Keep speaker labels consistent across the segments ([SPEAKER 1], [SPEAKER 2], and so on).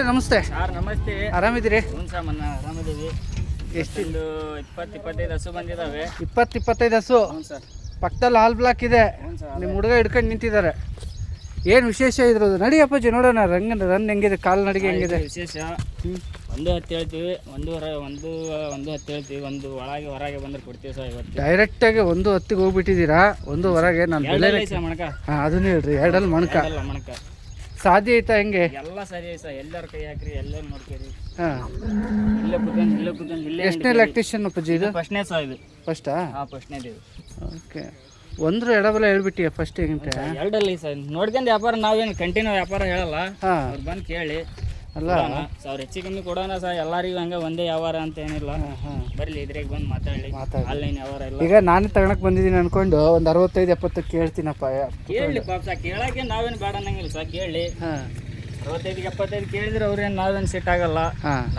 [SPEAKER 1] ಚಾನ್ಪಿ ನಮಸ್ತೆ
[SPEAKER 2] ಸರ್ ನಮಸ್ತೆ.
[SPEAKER 1] ಆರಾಮಿದ್ದೀರಿ?
[SPEAKER 2] ಹ್ಞೂ ಸರ್ ಮೊನ್ನೆ ಆರಾಮಿದ್ದೀವಿ.
[SPEAKER 1] ಎಷ್ಟಿಂದು
[SPEAKER 2] 20-25 ಹಸು ಬಂದಿದ್ದಾವೆ.
[SPEAKER 1] 20-25 ಹಸು.
[SPEAKER 2] ಹ್ಞೂ ಸರ್.
[SPEAKER 1] ಪಕ್ಕದಲ್ಲಿ ಹಾಲ್ ಬ್ಲಾಕ್ ಇದೆ.
[SPEAKER 2] ಹ್ಞೂ ಸರ್.
[SPEAKER 1] ನಿಮ್ಮ ಹುಡುಗ ಹಿಡ್ಕೊಂಡು ನಿಂತಿದ್ದಾರೆ. ಏನು ವಿಶೇಷ ಇದ್ರದ್ದು? ನಡಿ ಅಪ್ಪಾಜಿ ನೋಡೋಣ. ರನ್ ಹೆಂಗಿದೆ, ಕಾಲು ನಡಿಗೆ ಹೆಂಗಿದೆ?
[SPEAKER 2] ವಿಶೇಷ 1 10 ಹೇಳ್ತೀವಿ, 1 ಹೇಳ್ತೀವಿ. ಒಂದು ಒಳಗೆ ಹೊರಗೆ ಬಂದ್ರೆ ಕೊಡ್ತೀವಿ ಸರ್. ಇವತ್ತು
[SPEAKER 1] ಡೈರೆಕ್ಟಾಗಿ 1 10ಗೆ ಹೋಗ್ಬಿಟ್ಟಿದ್ದೀರಾ. 1 ಹೊರಗೆ ನಾನು
[SPEAKER 2] ಮಣಕ.
[SPEAKER 1] ಹಾಂ ಅದನ್ನ ಹೇಳ್ರಿ, 2 ಮಣಕ
[SPEAKER 2] ಮಣಕ
[SPEAKER 1] ಸಾಧ್ಯ ಐತಾ? ಹೆಂಗೆ
[SPEAKER 2] ಎಲ್ಲ ಸರಿ ಸರ್. ಎಲ್ಲರ ಕೈ ಹಾಕ್ರಿ, ಎಲ್ಲರೂ ನೋಡ್ತೀರಿ.
[SPEAKER 1] ಹಾಂ
[SPEAKER 2] ಇಲ್ಲೇ ಕೂತ್ಕೊಂಡು ಇಲ್ಲೇ.
[SPEAKER 1] ಎಷ್ಟನೇ ಲ್ಯಾಕ್ಟೇಷನ್ ಅಪ್ಪಾಜಿ ಇದು?
[SPEAKER 2] ಫಸ್ಟ್ನೇ ಸರ್ ಇದು.
[SPEAKER 1] ಫಸ್ಟಾ?
[SPEAKER 2] ಹಾಂ ಫಸ್ಟ್ನೇದು ಇದು.
[SPEAKER 1] ಓಕೆ. ಒಂದ್ರ ಎಡಬಲ ಹೇಳ್ಬಿಟ್ಟಿಯ ಫಸ್ಟ್ ಗಂಟೆ.
[SPEAKER 2] ಎರಡಲ್ಲಿ ಸರ್ ನೋಡ್ಕೊಂಡು ವ್ಯಾಪಾರ, ನಾವೇನು ಕಂಟಿನ್ಯೂ ವ್ಯಾಪಾರ ಹೇಳಲ್ಲ.
[SPEAKER 1] ಹಾಂ
[SPEAKER 2] ಅವ್ರು ಬಂದು ಕೇಳಿ
[SPEAKER 1] ಅಲ್ಲ
[SPEAKER 2] ಸಾವಿರ ಹೆಚ್ಚು ಕಮ್ಮಿ ಕೊಡೋಣ ಸರ್. ಎಲ್ಲರಿಗೂ ಹಂಗೆ ಒಂದೇ ವ್ಯವಹಾರ ಅಂತ ಏನಿಲ್ಲ. ಬರಲಿ ಇದ್ರಾಗ ಬಂದು ಮಾತಾಡಲಿ. ಆನ್ಲೈನ್ ವ್ಯವಹಾರ ಇಲ್ಲ. ಈಗ
[SPEAKER 1] ನಾನೇ ತಗೊಳಕ್ ಬಂದಿದ್ದೀನಿ ಅನ್ಕೊಂಡು ಒಂದು 65-70 ಕೇಳ್ತೀನಪ್ಪ.
[SPEAKER 2] ಕೇಳಲಿ ಪಾಪ ಸರ್, ಕೇಳಕ್ಕೆ ನಾವೇನು ಬೇಡ ಅನ್ನಂಗಿಲ್ಲ ಸರ್. ಕೇಳಿ 65-75 ಕೇಳಿದ್ರೆ ಅವ್ರೇನು ನಾವೇನು ಸೆಟ್ ಆಗಲ್ಲ.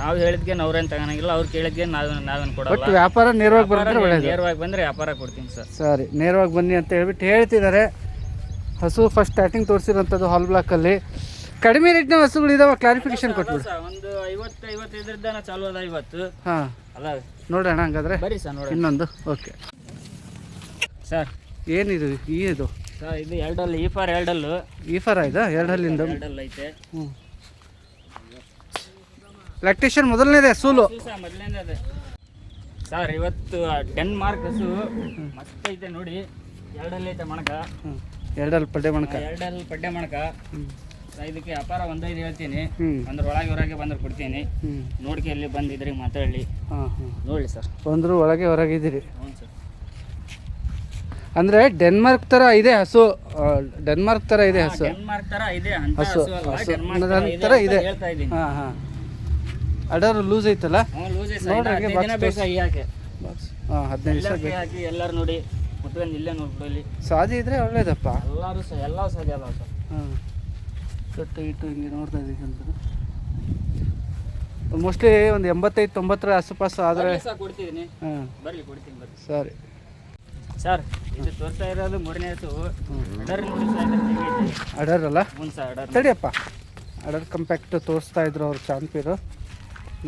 [SPEAKER 2] ನಾವು ಹೇಳಿದ್ಗೆ ಅವ್ರೇನು ತಗೊಳಂಗಿಲ್ಲ, ಅವ್ರು ಕೇಳಿದ್ಗೆ ನಾವೇನು ಕೊಡಲ್ಲ.
[SPEAKER 1] ವ್ಯಾಪಾರ ನೇರವಾಗಿ ಬಂದ್ರೆ
[SPEAKER 2] ನೇರವಾಗಿ ಬಂದರೆ ವ್ಯಾಪಾರ ಕೊಡ್ತೀನಿ ಸರ್.
[SPEAKER 1] ಸರಿ, ನೇರವಾಗಿ ಬನ್ನಿ ಅಂತ ಹೇಳ್ಬಿಟ್ಟು ಹೇಳ್ತಿದ್ದಾರೆ. ಹಸು ಫಸ್ಟ್ ಸ್ಟಾರ್ಟಿಂಗ್ ತೋರಿಸಿರೋಂಥದ್ದು ಹಾಲ್ ಬ್ಲಾಕಲ್ಲಿ. ಕಡಿಮೆ ರೇಟ್ನ ಹಸುಗಳು ಇದಾವೆ, ಕ್ಲಾರಿಫಿಕೇಶನ್ ಕೊಟ್ಬಿಡಿ.
[SPEAKER 2] ಒಂದು 50-55 ಚಾಲು ಅದ ಇವತ್ತು.
[SPEAKER 1] ಹಾಂ
[SPEAKER 2] ಅಲ್ಲ
[SPEAKER 1] ನೋಡೋಣ ಹಂಗಾದ್ರೆ.
[SPEAKER 2] ಬರೀ ಸರ್ ನೋಡಿ
[SPEAKER 1] ಇನ್ನೊಂದು. Okay
[SPEAKER 2] sir.
[SPEAKER 1] ಏನಿದು ಇದು?
[SPEAKER 2] ಸರ್ ಇದು 2 ಈ ಫಾರ್ 2
[SPEAKER 1] ಈ ಫಾರ ಇದೆ. 2
[SPEAKER 2] ಐತೆ.
[SPEAKER 1] ಹ್ಞೂ ಲ್ಯಾಕ್ಟೇಷನ್ ಮೊದಲನೇದೇ ಸೂಲು
[SPEAKER 2] ಮೊದಲನೇ ಅದೇ ಸರ್. ಇವತ್ತು ಡೆನ್ಮಾರ್ಕ್ ಹಸು ಮಸ್ತ್ ಐತೆ ನೋಡಿ. 2 ಐತೆ ಮಣಕ.
[SPEAKER 1] 2 ಪಡ್ಡೆ ಮಣಕ.
[SPEAKER 2] 2 ಪಡ್ಡೆ ಮಣಕ. ಇದಕ್ಕೆ ವ್ಯಾಪಾರ 1.5 ಹೇಳ್ತೀನಿ. ಒಂದ್ರ ಒಳಗೆ ಹೊರಗೆ ಬಂದ್ರೆ ಕೊಡ್ತೀನಿ. ನೋಡ್ಕೆ ಅಲ್ಲಿ ಬಂದಿದ್ರಿ ಮಾತಾಡಲಿ. ನೋಡಿ ಸರ್. ಒಂದ್ರ
[SPEAKER 1] ಒಳಗೆ ಹೊರಗಿದ್ದೀರಿ.
[SPEAKER 2] ಹ್ಞೂ ಸರ್.
[SPEAKER 1] ಅಂದ್ರೆ ಡೆನ್ಮಾರ್ಕ್ ತರ ಇದೆ ಹಸು. ಡೆನ್ಮಾರ್ಕ್ ತರ ಇದೆ ಹಸು.
[SPEAKER 2] ಡೆನ್ಮಾರ್ಕ್ ತರ ಇದೆ ಅಂತ
[SPEAKER 1] ಹಸು ತರ ಇದೆ.
[SPEAKER 2] ಹೇಳ್ತಾ ಇದ್ದೀನಿ.
[SPEAKER 1] ಹಾಂ ಹಾಂ. ಅಡರ್ ಲೂಸ್ ಐತಲ್ಲ?
[SPEAKER 2] ಲೂಸ್ ಐತೆ. 15 ದಿನ ಬೇಕಾ ಯಾಕೆ?
[SPEAKER 1] ಹಾಂ 15 ದಿವಸ ಬೇಕು.
[SPEAKER 2] ಹಾಕಿ ಎಲ್ಲರೂ ನೋಡಿ ಕುತ್ಕೊಂಡು ಇಲ್ಲೇ ನೋಡ್ಬಿಡಲಿ.
[SPEAKER 1] ಸಾದಿ ಇದ್ರೆ ಒಳ್ಳೇದಪ್ಪ.
[SPEAKER 2] ಎಲ್ಲರೂ ಸಹ ಎಲ್ಲ ಸಾಧ್ಯ ಅಲ್ಲ ಸರ್.
[SPEAKER 1] ಹಾಂ ಕಟ್ಟು ಇಟ್ಟು ಹಿಂಗೆ ನೋಡ್ತಾ ಇದ್ದೀವಿ ಅಂತ. ಮೋಸ್ಟ್ಲಿ ಒಂದು 85-90 ಆಸುಪಾಸು ಆದರೆ
[SPEAKER 2] ಕೊಡ್ತಿದ್ದೀನಿ. ಹಾಂ ಬರಲಿ ಕೊಡ್ತೀನಿ ಬರ್ರಿ.
[SPEAKER 1] ಸರಿ
[SPEAKER 2] ಸರ್. ಇದು ತೋರಿಸ್ತಾ ಇರೋದು 3ನೇ ಹಸು. ಅಡರ್ ನೋಡಿ ಸರ್.
[SPEAKER 1] ಅಡರ್ ಅಲ್ಲ?
[SPEAKER 2] ಹ್ಞೂ ಸರ್ ಅಡರ್.
[SPEAKER 1] ತಡಿಯಪ್ಪ. ಅಡರ್ ಕಂಪ್ಯಾಕ್ಟ್ ತೋರಿಸ್ತಾ ಇದ್ರು ಅವ್ರು ಚಾನ್ಪೀರು.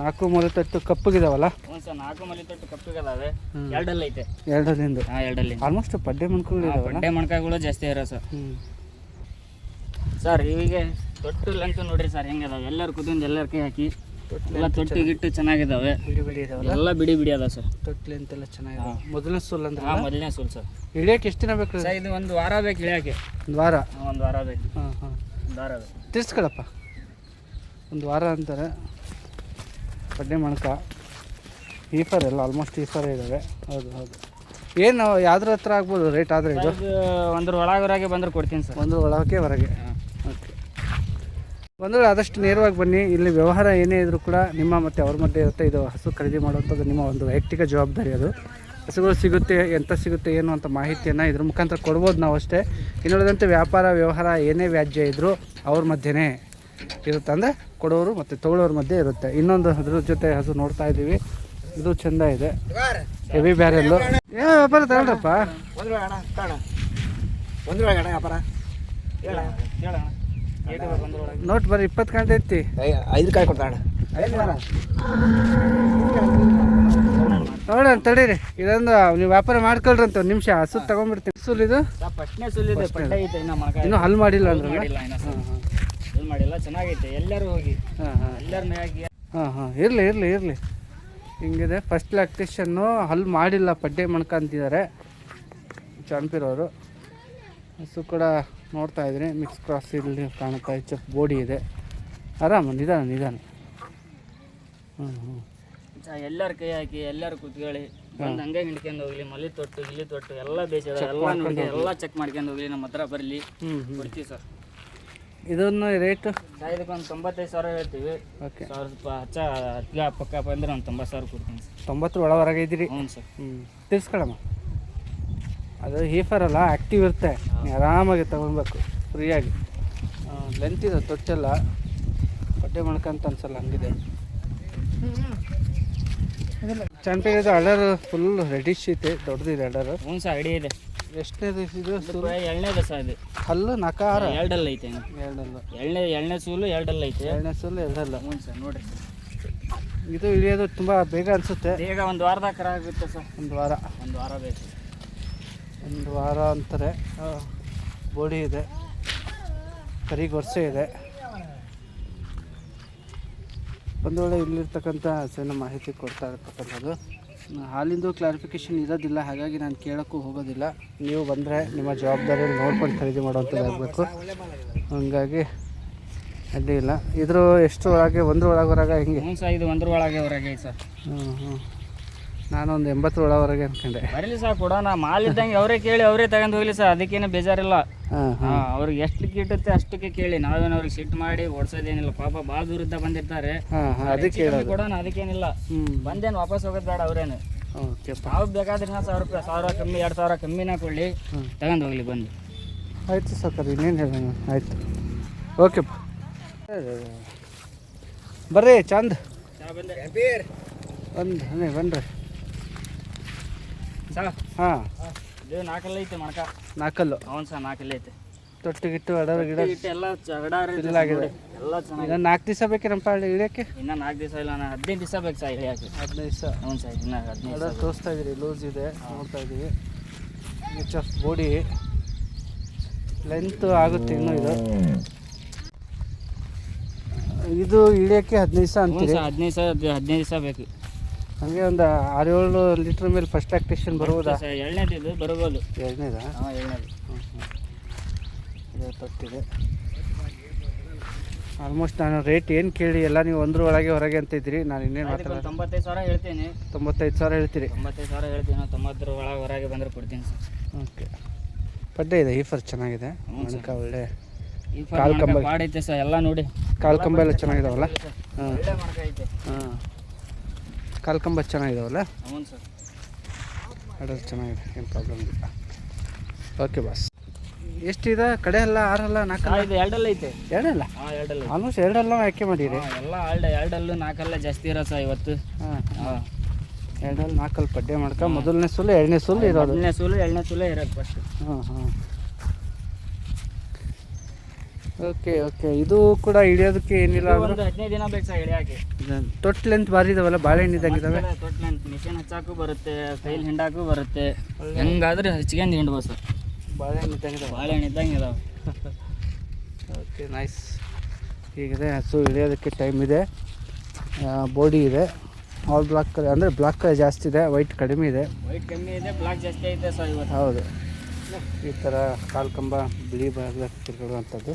[SPEAKER 1] 4 ಮೊಲೆ ತೊಟ್ಟು ಕಪ್ಪಗಿದಾವಲ್ಲ?
[SPEAKER 2] ಹ್ಞೂ ಸರ್ 4 ಮೊಲೆ ತೊಟ್ಟು ಕಪ್ಪಗಿದಾವೆ. 2 ಐತೆ.
[SPEAKER 1] 2
[SPEAKER 2] ಹಾಂ 2
[SPEAKER 1] ಆಲ್ಮೋಸ್ಟ್ ಪಡ್ಡೆ ಮಣ್ಕಗಳು ಇದಾವೆ.
[SPEAKER 2] ಪಡ್ಡೆ ಮಣ್ಕಾಗಳು ಜಾಸ್ತಿ ಇರೋ ಸರ್. ಸರ್ ಇವಿಗೆ ತೊಟ್ಟು ಲಂಚು ನೋಡ್ರಿ ಸರ್ ಹೆಂಗಿದಾವೆ. ಎಲ್ಲರೂ ಕುತ್ಕೊಂಡು ಎಲ್ಲರ ಕೈ ಹಾಕಿ ಎಲ್ಲ ತೊಟ್ಟು ಗಿಟ್ಟು ಚೆನ್ನಾಗಿದ್ದಾವೆ.
[SPEAKER 1] ಬಿಡಿ ಬಿಡಿ ಇದಾವಲ್ಲ?
[SPEAKER 2] ಎಲ್ಲ ಬಿಡಿ ಬಿಡಿ ಅದ ಸರ್.
[SPEAKER 1] ತೊಟ್ಲಿ ಅಂತೆಲ್ಲ ಚೆನ್ನಾಗಿದೆ. ಮೊದಲನೇ ಸೂಲ್ ಅಂದ್ರೆ?
[SPEAKER 2] ಹಾಂ ಮೊದಲನೇ ಸೂಲ್ ಸರ್.
[SPEAKER 1] ಇಳಿಯೋಕೆ ಎಷ್ಟು ದಿನ ಬೇಕು
[SPEAKER 2] ಸರ್? ಇದು 1 ವಾರ ಬೇಕು ಇಳಿಯೋಕೆ.
[SPEAKER 1] 1 ವಾರ?
[SPEAKER 2] 1 ವಾರ ಬೇಕು.
[SPEAKER 1] ಹಾಂ ಹಾಂ
[SPEAKER 2] 1 ವಾರ ಬೇಕು.
[SPEAKER 1] ತಿರ್ಸ್ಕೊಳಪ್ಪ. 1 ವಾರ ಅಂತಾರೆ. ಪಡ್ಡೆ ಮಣಕ ಈಫರ್ ಎಲ್ಲ ಆಲ್ಮೋಸ್ಟ್ ಈಫರ್ ಇದ್ದಾವೆ. ಹೌದು ಹೌದು. ಏನು ಯಾವ್ದ್ರ ಹತ್ರ ಆಗ್ಬೋದು ರೇಟ್? ಆದರೆ ಇದು
[SPEAKER 2] 1 ಹೊರಗೆ ಬಂದ್ರೆ ಕೊಡ್ತೀನಿ ಸರ್.
[SPEAKER 1] 1 ಒಳಗೆ ಹೊರಗೆ. ಓಕೆ. ಬಂದರೆ ಆದಷ್ಟು ನೇರವಾಗಿ ಬನ್ನಿ. ಇಲ್ಲಿ ವ್ಯವಹಾರ ಏನೇ ಇದ್ರೂ ಕೂಡ ನಿಮ್ಮ ಮತ್ತು ಅವ್ರ ಮಧ್ಯೆ ಇರುತ್ತೆ. ಇದು ಹಸು ಖರೀದಿ ಮಾಡುವಂಥದ್ದು ನಿಮ್ಮ ಒಂದು ವೈಯಕ್ತಿಕ ಜವಾಬ್ದಾರಿ. ಅದು ಹಸುಗಳು ಸಿಗುತ್ತೆ, ಎಂತ ಸಿಗುತ್ತೆ ಏನು ಅಂತ ಮಾಹಿತಿಯನ್ನು ಇದ್ರ ಮುಖಾಂತರ ಕೊಡ್ಬೋದು ನಾವು ಅಷ್ಟೇ. ಇನ್ನುಳಿದಂತೆ ವ್ಯಾಪಾರ ವ್ಯವಹಾರ ಏನೇ ವ್ಯಾಜ್ಯ ಇದ್ದರೂ ಅವ್ರ ಮಧ್ಯೆನೇ ಇರುತ್ತೆ. ಅಂದರೆ ಕೊಡೋರು ಮತ್ತು ತೊಗೊಳೋರ ಮಧ್ಯೆ ಇರುತ್ತೆ. ಇನ್ನೊಂದು ಅದ್ರ ಜೊತೆ ಹಸು ನೋಡ್ತಾ ಇದ್ದೀವಿ. ಇದು ಚೆಂದ ಇದೆ, ಹೆವಿ ಬ್ಯಾರೆಲ್ಲು. ಏನು ವ್ಯಾಪಾರ ತಗೊಳ್ರಪ್ಪ. ನೋಟ್ ಬರ್ರಿ 20 ಗಂಟೆ ಐತಿ.
[SPEAKER 3] 5 ಕಾಯಿ ಕೊಡ್ತಾಣ.
[SPEAKER 1] ನೋಡೋಣ ತಡೀರಿ. ಇದೊಂದು ನೀವು ವ್ಯಾಪಾರ ಮಾಡ್ಕೊಳ್ರಿ ಅಂತ 1 ನಿಮಿಷ. ಹಸು ತಗೊಂಡ್ಬಿಡ್ತೀನಿ. ಸುಲ್ ಇದು
[SPEAKER 2] ಫಸ್ಟ್ನೇ ಸುಲ್ ಇದೆ. ಪಡ್ಡೆ ಐತೆ
[SPEAKER 1] ಇನ್ನೂ ಹಲ್ ಮಾಡಿಲ್ಲ ಅಂದ್ರೆ?
[SPEAKER 2] ಹಲ್ ಮಾಡಿಲ್ಲ. ಚೆನ್ನಾಗೈತೆ. ಎಲ್ಲರೂ ಹೋಗಿ ಎಲ್ಲರನ್ನ ಹಾಕಿ.
[SPEAKER 1] ಹಾಂ ಹಾಂ ಇರಲಿ ಹಿಂಗಿದೆ. ಫಸ್ಟ್ ಲ್ಯಾಕ್ಟೇಷನ್ನು ಹಲ್ ಮಾಡಿಲ್ಲ, ಪಡ್ಡೆ ಮಣ್ಕ ಅಂತಿದ್ದಾರೆ ಚಾನ್ಪೀರವರು. ಹಸು ಕೂಡ ನೋಡ್ತಾ ಇದ್ದೀನಿ. ಮಿಕ್ಸ್ ಕ್ರಾಸ್ ಇಲ್ಲಿ ಕಾಣುತ್ತಾ. ಹೆಚ್ಚು ಬೋಡಿ ಇದೆ. ಆರಾಮ ನಿಧಾನ.
[SPEAKER 2] ಎಲ್ಲರ ಕೈ ಹಾಕಿ ಎಲ್ಲರೂ ಕುತ್ಕೊಳ್ಳಿ. ಬಂದು ಹಂಗೆ ಹಿಡ್ಕೊಂಡು ಹೋಗ್ಲಿ. ಮಲಿ ತೊಟ್ಟು ಇಲ್ಲಿ ತೊಟ್ಟು ಎಲ್ಲ ಬೇಸದ ಎಲ್ಲ ನೋಡಿ ಎಲ್ಲ ಚೆಕ್ ಮಾಡ್ಕೊಂಡು ಹೋಗ್ಲಿ. ನಮ್ಮ ಹತ್ರ ಬರಲಿ ಕೊಡ್ತೀವಿ ಸರ್.
[SPEAKER 1] ಇದನ್ನು ರೇಟು
[SPEAKER 2] ಇದಕ್ಕೊಂದು 95,000 ಹೇಳ್ತೀವಿ. ಓಕೆ. ಸ್ವಲ್ಪ ಹಚ್ಚ ಪಕ್ಕ ಬಂದರೆ ಒಂದು 90,000 ಕೊಡ್ತೀನಿ ಸರ್.
[SPEAKER 1] 90 ಒಳವರೆಗೆ ಇದ್ದೀರಿ?
[SPEAKER 2] ಹ್ಞೂ ಸರ್.
[SPEAKER 1] ತಿರ್ಸ್ಕೊಳಮ್ಮ. ಅದು ಹೀಫರ್ ಅಲ್ಲ, ಆ್ಯಕ್ಟಿವ್ ಇರುತ್ತೆ. ನೀವು ಆರಾಮಾಗಿ ತೊಗೊಳ್ಬೇಕು ಫ್ರೀಯಾಗಿ. ಲೆಂತ್ ಇದೆ ತೊಟ್ಟೆಲ್ಲ. ಪಡ್ಡೆ ಮಾಡ್ಕಂತ ಅನ್ಸಲ್ಲ, ಹಂಗಿದೆ. ಚಾನ್ಪೇರ್ ಇದು ಅಡರ್ ಫುಲ್ ರೆಡಿಶ್ ಐತೆ. ದೊಡ್ಡದಿದೆ ಅಡರ್.
[SPEAKER 2] ಹ್ಞೂ ಸರ್ ಐಡಿಯಾ ಇದೆ.
[SPEAKER 1] ಎಷ್ಟನೇದು ಇದು
[SPEAKER 2] ಇದು ಎಳ್ನೇದು ಸಹ ಇದು
[SPEAKER 1] ಹಲ್ಲು ನಕಾರ
[SPEAKER 2] ಎರಡಲ್ಲ ಐತೆ
[SPEAKER 1] ಎರಡಲ್ಲ
[SPEAKER 2] ಎಳ್ನೇ ಸೂಲು ಎರಡಲ್ಲ ಐತೆ
[SPEAKER 1] ಎರಡನೇ ಸಲ ಎರಡಲ್ಲ.
[SPEAKER 2] ಹ್ಞೂ ಸರ್ ನೋಡಿರಿ
[SPEAKER 1] ಇದು ಇಳಿಯೋದು ತುಂಬ ಬೇಗ ಅನಿಸುತ್ತೆ.
[SPEAKER 2] ಬೇಗ ಒಂದು ವಾರದಾಗ ಕರ ಆಗುತ್ತೆ ಸರ್.
[SPEAKER 1] ಒಂದು ವಾರ
[SPEAKER 2] ಬೇಕು.
[SPEAKER 1] ಒಂದು ವಾರ ಅಂತಾರೆ. ಬೋಡಿ ಇದೆ, ಕರಿ ಗೊರ್ಸೆ ಇದೆ. ಒಂದು ವೇಳೆ ಇಲ್ಲಿರ್ತಕ್ಕಂಥ ಹಸುವಿನ ಮಾಹಿತಿ ಕೊಡ್ತಾ ಇರ್ತಕ್ಕಂಥದ್ದು. ಹಾಲಿಂದು ಕ್ಲಾರಿಫಿಕೇಷನ್ ಇರೋದಿಲ್ಲ, ಹಾಗಾಗಿ ನಾನು ಕೇಳೋಕ್ಕೂ ಹೋಗೋದಿಲ್ಲ. ನೀವು ಬಂದರೆ ನಿಮ್ಮ ಜವಾಬ್ದಾರಿಯಲ್ಲಿ ನೋಡ್ಕೊಂಡು ಖರೀದಿ ಮಾಡುವಂಥದ್ದು ಆಗಬೇಕು. ಹಂಗಾಗಿ ಅಡ್ಡಿ ಇಲ್ಲ. ಇದ್ರ ಎಷ್ಟು ಒಳಗೆ ಒಂದ್ರ ಒಳಗೆ ಹಿಂಗೆ?
[SPEAKER 2] ಹ್ಞೂ ಸರ್, ಇದು ಒಂದ್ರ ಒಳಗೆ ಹೊರಗೆ ಸರ್.
[SPEAKER 1] ನಾನೊಂದು 80 ಒಳವರೆಗೆ ಅನ್ಕೊಂಡೆ.
[SPEAKER 2] ಬರಲಿ ಸರ್, ಕೊಡೋಣ. ಮಾಲ್ ಇದ್ದಂಗೆ ಅವರೇ ಕೇಳಿ ಅವರೇ ತಗೊಂಡು ಹೋಗ್ಲಿ ಸರ್, ಅದಕ್ಕೇನು ಬೇಜಾರಿಲ್ಲ. ಹಾಂ, ಅವ್ರಿಗೆ ಎಷ್ಟು ಕಿಟ್ಟುತ್ತೆ ಅಷ್ಟಕ್ಕೆ ಕೇಳಿ, ನಾವೇನು ಅವ್ರಿಗೆ ಸಿಟ್ಟು ಮಾಡಿ ಓಡಿಸೋದೇನಿಲ್ಲ. ಪಾಪ ಭಾಳ ದೂರದಿಂದ ಬಂದಿರ್ತಾರೆ,
[SPEAKER 1] ಅದಕ್ಕೆ
[SPEAKER 2] ಕೊಡೋಣ, ಅದಕ್ಕೇನಿಲ್ಲ. ಬಂದೇನು ವಾಪಸ್ ಹೋಗೋದು ಬೇಡ ಅವ್ರೇನು.
[SPEAKER 1] ಓಕೆ,
[SPEAKER 2] ನಾವು ಬೇಕಾದ್ರೆ ಇನ್ನೂ 1000 ರೂಪಾಯಿ, 1000 ಕಮ್ಮಿ 2000 ಕಮ್ಮಿನ ಕೊಡಲಿ, ತಗೊಂಡು ಹೋಗ್ಲಿ ಬಂದು.
[SPEAKER 1] ಆಯಿತು ಸಾಕರಿ, ಇನ್ನೇನು ಹೇಳೋಣ. ಆಯಿತು, ಓಕೆಪ್ಪ. ಬರ್ರಿ ಚಂದ ಒಂದು ಬನ್ರಿ.
[SPEAKER 2] ಸರ್
[SPEAKER 1] ಹಾಂ,
[SPEAKER 2] ಇದು 4 ಐತೆ ಮಣಕ.
[SPEAKER 1] 4
[SPEAKER 2] అవును ಸರ್, 4 ಐತೆ.
[SPEAKER 1] ತೊಟ್ಟು ಗಿಟ್ಟು ಅಡರ ಗಿಡ
[SPEAKER 2] ಎಲ್ಲ
[SPEAKER 1] ಇಲ್ಲಾಗಿದೆ.
[SPEAKER 2] ಎಲ್ಲ ಚೆನ್ನಾಗಿ.
[SPEAKER 1] ಇನ್ನು 4 ದಿವಸ ಬೇಕೇನಪ್ಪ ಇಳಿಯೋಕ್ಕೆ?
[SPEAKER 2] ಇನ್ನೂ 4 ದಿವಸ ಇಲ್ಲ, ನಾನು 15 ದಿವಸ ಬೇಕು ಸರ್ ಇಳಿಯೋಕ್ಕೆ.
[SPEAKER 1] 15 ದಿವಸ?
[SPEAKER 2] ಹ್ಞೂ ಸರ್, ಇನ್ನೂ 15
[SPEAKER 1] ಅಡರ್ ತೋರಿಸ್ತಾ ಇದ್ದೀರಿ, ಲೂಸ್ ಇದೆ ನೋಡ್ತಾ ಇದ್ದೀವಿ. ಎಚ್ ಆಫ್ ಬೋಡಿ ಲೆಂತ್ ಆಗುತ್ತೆ ಇನ್ನೂ. ಇದು ಇಳಿಯೋಕ್ಕೆ 15 ದಿವಸ ಅಂತೀರಿ?
[SPEAKER 2] 15 ದಿವಸ ಬೇಕು.
[SPEAKER 1] ಹಾಗೆ ಒಂದು 6-7 ಲೀಟ್ರ್ ಮೇಲೆ ಫಸ್ಟ್ ಲ್ಯಾಕ್ಟೇಷನ್ ಬರ್ಬೋದಾ?
[SPEAKER 2] ಸರ್ ಎಳ್ನೇದು ಇದು ಬರ್ಬೋದು.
[SPEAKER 1] ಎರಡನೇದಾ?
[SPEAKER 2] ಹಾಂ, ಎಳ್ನೇದು.
[SPEAKER 1] ಇದು ತೊಟ್ಟಿದೆ. ಆಲ್ಮೋಸ್ಟ್ ನಾನು ರೇಟ್ ಏನು ಕೇಳಿ ಎಲ್ಲ ನೀವು ಒಂದ್ರ ಒಳಗೆ ಹೊರಗೆ ಅಂತ ಇದ್ದೀರಿ. ನಾನು ಇನ್ನೇನು ಮಾತಾಡೋದು?
[SPEAKER 2] 95,000 ಹೇಳ್ತೀನಿ.
[SPEAKER 1] 95,000 ಹೇಳ್ತೀರಿ?
[SPEAKER 2] 95,000 ಹೇಳ್ತೀನಿ. 90 ಒಳಗೆ ಹೊರಗೆ ಬಂದರೆ ಕೊಡ್ತೀನಿ ಸರ್.
[SPEAKER 1] ಓಕೆ, ಪಡ್ಡೆ ಇದೆ, ಈಫರ್ ಚೆನ್ನಾಗಿದೆ. ಮಣಕ ಒಳ್ಳೆ
[SPEAKER 2] ಈ
[SPEAKER 1] ಕಾಲು ಕಂಬ
[SPEAKER 2] ಪಾಡೈತೆ ಸರ್, ಎಲ್ಲ ನೋಡಿ.
[SPEAKER 1] ಕಾಲು ಕಂಬ ಎಲ್ಲ ಚೆನ್ನಾಗಿದಾವಲ್ಲ? ಹಾಂ
[SPEAKER 2] ಒಳ್ಳೆ ಮಣಕ ಐತೆ.
[SPEAKER 1] ಹಾಂ, ಕಾಲು ಕಂಬ ಚೆನ್ನಾಗಿದಾವಲ್ಲ?
[SPEAKER 2] ಹ್ಞೂ ಸರ್,
[SPEAKER 1] ಆರ್ಡರ್ ಚೆನ್ನಾಗಿದೆ, ಏನು ಪ್ರಾಬ್ಲಮ್ ಇಲ್ಲ. Okay boss. ಎಷ್ಟಿದೆ ಕಡೆ ಎಲ್ಲ? 6 ಅಲ್ಲ 4?
[SPEAKER 2] ಇದು ಎರಡಲ್ಲ ಐತೆ.
[SPEAKER 1] ಎರಡಲ್ಲ?
[SPEAKER 2] ಹಾಂ, ಎರಡಲ್ಲ.
[SPEAKER 1] ಆಲ್ಮೋಸ್ಟ್ ಎರಡಲ್ಲ ಯಾಕೆ ಮಾಡಿರಿ?
[SPEAKER 2] ಎಲ್ಲ ಎರಡಲ್ಲೂ 4 ಜಾಸ್ತಿ ಇರೋ ಸರ್ ಇವತ್ತು.
[SPEAKER 1] ಹಾಂ
[SPEAKER 2] ಹಾಂ,
[SPEAKER 1] ಎರಡಲ್ಲಿ 4 ಪಡ್ಡೆ ಮಾಡ್ಕ. ಮೊದಲನೇ ಸೂಲು ಎರಡನೇ ಸೂಲು ಇರೋದು?
[SPEAKER 2] ಮೊದಲನೇ ಸೂಲು ಎರಡನೇ ಸೂಲು ಇರೋದು ಫಸ್ಟ್.
[SPEAKER 1] ಹಾಂ ಹಾಂ, ಓಕೆ ಓಕೆ. ಇದು ಕೂಡ ಇಳಿಯೋದಕ್ಕೆ ಏನಿಲ್ಲ
[SPEAKER 2] ಒಂದು 15 ದಿನ ಬೇಕು ಸರ್ ಇಳಿಯೋಕೆ.
[SPEAKER 1] ತೊಟ್ಟು ಲೆಂತ್ ಭಾರಿ ಇದಾವಲ್ಲ, ಬಾಳೆಹಣ್ಣು ಇದ್ದಾಗಿದ್ದಾವೆ.
[SPEAKER 2] ತೊಟ್ಲ ಮಿಷಿನ್ ಹಚ್ಚಾಕು ಬರುತ್ತೆ, ಕೈಲಿ ಹಿಂಡಾಕು ಬರುತ್ತೆ. ಹೆಂಗಾದ್ರೆ ಹಚ್ಕೊಂಡು ಹಿಂಡ್ಬೋದು ಸರ್.
[SPEAKER 1] ಬಾಳೆಹಣ್ಣು ಇದ್ದಾಗಿದ್ದಾವೆ?
[SPEAKER 2] ಬಾಳೆಹಣ್ಣು ಇದ್ದಂಗೆ ಇದಾವೆ.
[SPEAKER 1] Okay, nice. ಹೀಗಿದೆ ಹಸು. ಇಳಿಯೋದಕ್ಕೆ ಟೈಮ್ ಇದೆ. ಬೋಡಿ ಇದೆ. ಆಲ್ ಬ್ಲಾಕ್ ಕಲರ್, ಅಂದರೆ ಬ್ಲಾಕ್ ಕಲರ್ ಜಾಸ್ತಿ ಇದೆ, ವೈಟ್ ಕಡಿಮೆ ಇದೆ.
[SPEAKER 2] ವೈಟ್ ಕಮ್ಮಿ ಇದೆ, ಬ್ಲಾಕ್ ಜಾಸ್ತಿ ಐತೆ ಸರ್ ಇವತ್ತು.
[SPEAKER 1] ಹೌದು, ಈ ಥರ ಕಾಲು ಕಂಬ ಬಿಳಿ ಭಾಗ ತಿರುಗುವಂಥದ್ದು.